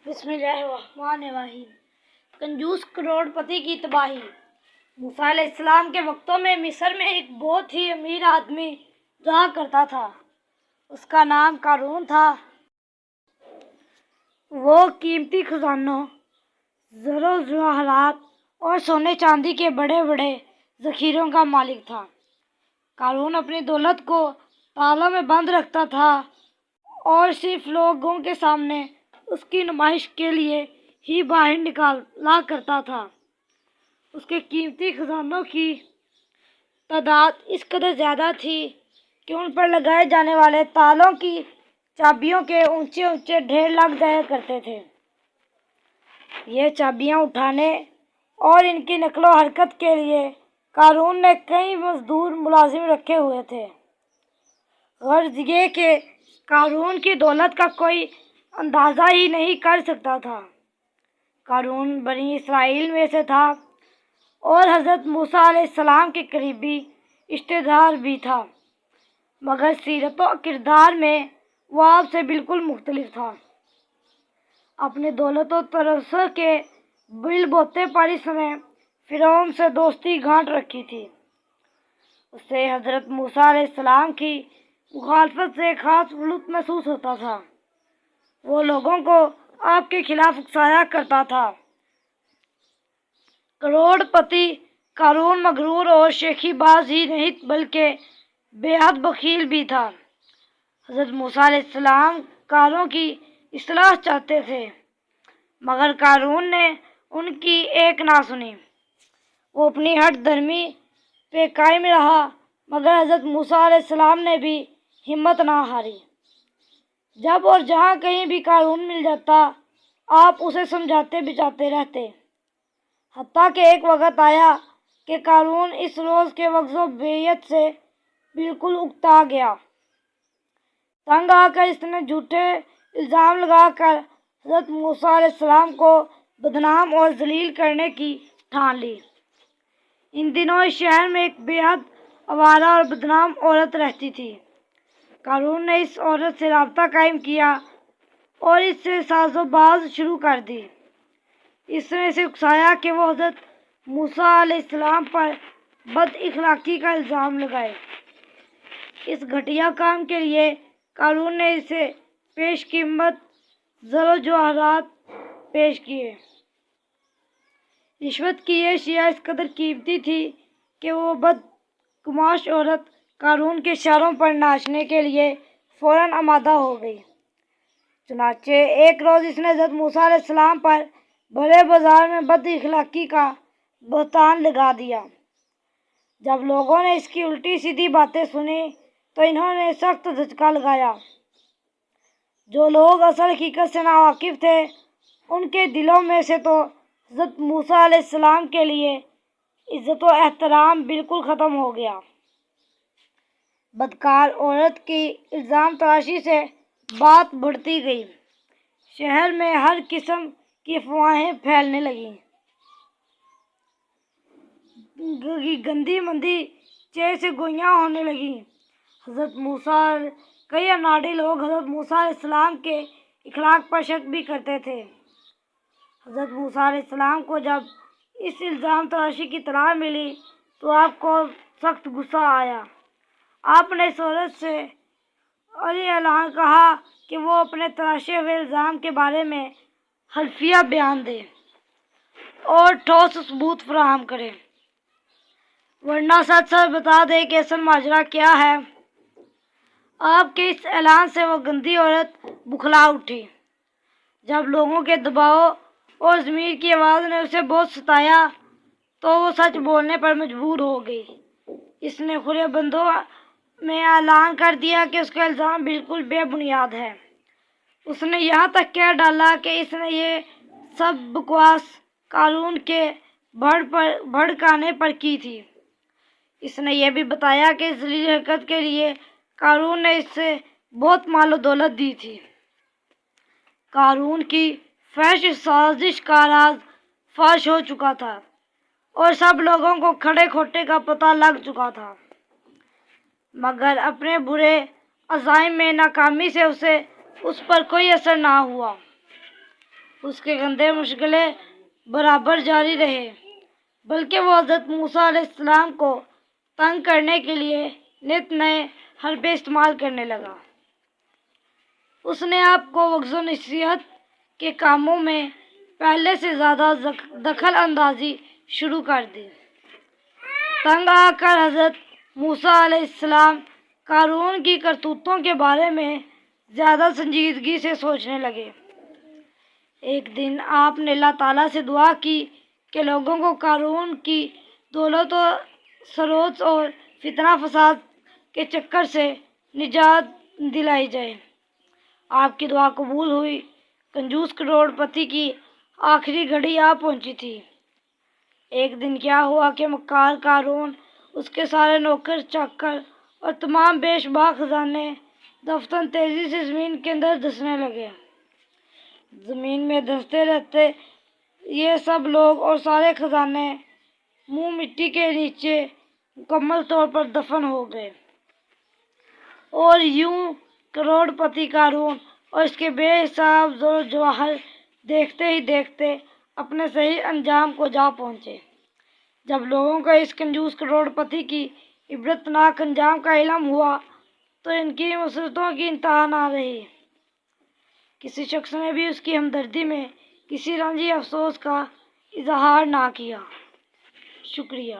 بسم اللہ الرحمن الرحیم۔ کنجوس کروڑ پتی کی تباہی۔ موسیٰ علیہ السلام کے وقتوں میں مصر میں ایک بہت ہی امیر آدمی رہا کرتا تھا۔ اس کا نام قارون تھا۔ وہ قیمتی خزانوں، زر و جواہرات اور سونے چاندی کے بڑے بڑے ذخیروں کا مالک تھا۔ قارون اپنی دولت کو تالوں میں بند رکھتا تھا اور صرف لوگوں کے سامنے اس کی نمائش کے لیے ہی باہر نکالا کرتا تھا۔ اس کے قیمتی خزانوں کی تعداد اس قدر زیادہ تھی کہ ان پر لگائے جانے والے تالوں کی چابیوں کے اونچے اونچے ڈھیر لگ جایا کرتے تھے۔ یہ چابیاں اٹھانے اور ان کی نقل و حرکت کے لیے قارون نے کئی مزدور ملازم رکھے ہوئے تھے۔ غرض یہ کہ قارون کی دولت کا کوئی اندازہ ہی نہیں کر سکتا تھا۔ قارون بنی اسرائیل میں سے تھا اور حضرت موسیٰ علیہ السلام کے قریبی رشتہ دار بھی تھا، مگر سیرت و کردار میں وہ آپ سے بالکل مختلف تھا۔ اپنی دولت و ترسر کے بل بوتے پر اس نے فرعون سے دوستی گانٹ رکھی تھی۔ اسے حضرت موسیٰ علیہ السلام کی مخالفت سے خاص لطف محسوس ہوتا تھا۔ وہ لوگوں کو آپ کے خلاف اکسایا کرتا تھا۔ کروڑ پتی قارون مغرور اور شیخی باز ہی نہیں بلکہ بے حد بخیل بھی تھا۔ حضرت موسیٰ علیہ السلام قارون کی اصلاح چاہتے تھے، مگر قارون نے ان کی ایک نہ سنی۔ وہ اپنی ہٹ دھرمی پہ قائم رہا، مگر حضرت موسیٰ علیہ السلام نے بھی ہمت نہ ہاری۔ جب اور جہاں کہیں بھی قارون مل جاتا، آپ اسے سمجھاتے بجھاتے رہتے، حتیٰ کہ ایک وقت آیا کہ قارون اس روز کے وعظ و بیعت سے بالکل اکتا گیا۔ تنگ آ کر اس نے جھوٹے الزام لگا کر حضرت موسیٰ علیہ السلام کو بدنام اور ذلیل کرنے کی ٹھان لی۔ ان دنوں اس شہر میں ایک بے حد آوارہ اور بدنام عورت رہتی تھی۔ قارون نے اس عورت سے رابطہ قائم کیا اور اس سے ساز و باز شروع کر دی۔ اس نے اسے اکسایا کہ وہ حضرت موسیٰ علیہ السلام پر بد اخلاقی کا الزام لگائے۔ اس گھٹیا کام کے لیے قارون نے اسے پیش قیمت زر و جواہرات پیش کیے۔ رشوت کی یہ اشیاء اس قدر قیمتی تھی کہ وہ بدگماش عورت قارون کے اشاروں پر ناچنے کے لیے فوراً آمادہ ہو گئی۔ چنانچہ ایک روز اس نے حضرت موسیٰ علیہ السلام پر بڑے بازار میں بد اخلاقی کا بہتان لگا دیا۔ جب لوگوں نے اس کی الٹی سیدھی باتیں سنی تو انہوں نے سخت دھچکا لگایا۔ جو لوگ اصل حقیقت سے ناواقف تھے، ان کے دلوں میں سے تو حضرت موسیٰ علیہ السلام کے لیے عزت و احترام بالکل ختم ہو گیا۔ بدکار عورت کی الزام تراشی سے بات بڑھتی گئی۔ شہر میں ہر قسم کی افواہیں پھیلنے لگیں۔ گندی مندی چہ گوئیاں ہونے لگیں۔ کئی اناڑی لوگ حضرت موسیٰ علیہ السلام کے اخلاق پر شک بھی کرتے تھے۔ حضرت موسیٰ علیہ السلام کو جب اس الزام تراشی کی اطلاع ملی تو آپ کو سخت غصہ آیا۔ آپ نے اس عورت سے علی اعلان کہا کہ وہ اپنے تراشے ہوئے الزام کے بارے میں حلفیہ بیان دے اور ٹھوس ثبوت فراہم کرے، ورنہ سچ سچ بتا دے کہ اصل ماجرا کیا ہے۔ آپ کے اس اعلان سے وہ گندی عورت بکھلا اٹھی۔ جب لوگوں کے دباؤ اور ضمیر کی آواز نے اسے بہت ستایا تو وہ سچ بولنے پر مجبور ہو گئی۔ اس نے کھلے بندوں میں اعلان کر دیا کہ اس کا الزام بالکل بے بنیاد ہے۔ اس نے یہاں تک کہہ ڈالا کہ اس نے یہ سب بکواس قارون کے بھڑکانے پر کی تھی۔ اس نے یہ بھی بتایا کہ اس ذلیل حرکت کے لیے قارون نے اس سے بہت مال و دولت دی تھی۔ قارون کی فحش سازش کا راز فاش ہو چکا تھا اور سب لوگوں کو کھڑے کھوٹے کا پتہ لگ چکا تھا، مگر اپنے برے عزائم میں ناکامی سے اس پر کوئی اثر نہ ہوا۔ اس کے گندے مشغلے برابر جاری رہے، بلکہ وہ حضرت موسیٰ علیہ السلام کو تنگ کرنے کے لیے نت نئے حربے استعمال کرنے لگا۔ اس نے آپ کو وعظ و نصیحت کے کاموں میں پہلے سے زیادہ دخل اندازی شروع کر دی۔ تنگ آ کر حضرت موسیٰ علیہ السلام قارون کی کرتوتوں کے بارے میں زیادہ سنجیدگی سے سوچنے لگے۔ ایک دن آپ نے اللہ تعالیٰ سے دعا کی کہ لوگوں کو قارون کی دولت و ثروت اور فتنہ فساد کے چکر سے نجات دلائی جائے۔ آپ کی دعا قبول ہوئی۔ کنجوس کروڑ پتی کی آخری گھڑی آ پہنچی تھی۔ ایک دن کیا ہوا کہ مکار قارون، اس کے سارے نوکر چاکر اور تمام بیش بہا خزانے دفتن تیزی سے زمین کے اندر دھسنے لگے۔ زمین میں دھستے رہتے یہ سب لوگ اور سارے خزانے منہ مٹی کے نیچے مکمل طور پر دفن ہو گئے، اور یوں کروڑ پتی قارون اور اس کے بے حساب زر و جواہر دیکھتے ہی دیکھتے اپنے صحیح انجام کو جا پہنچے۔ جب لوگوں کو اس کنجوس کروڑ پتی کی عبرتناک انجام کا علم ہوا تو ان کی مسرتوں کی انتہا نہ رہی۔ کسی شخص نے بھی اس کی ہمدردی میں کسی رنجی افسوس کا اظہار نہ کیا۔ شکریہ۔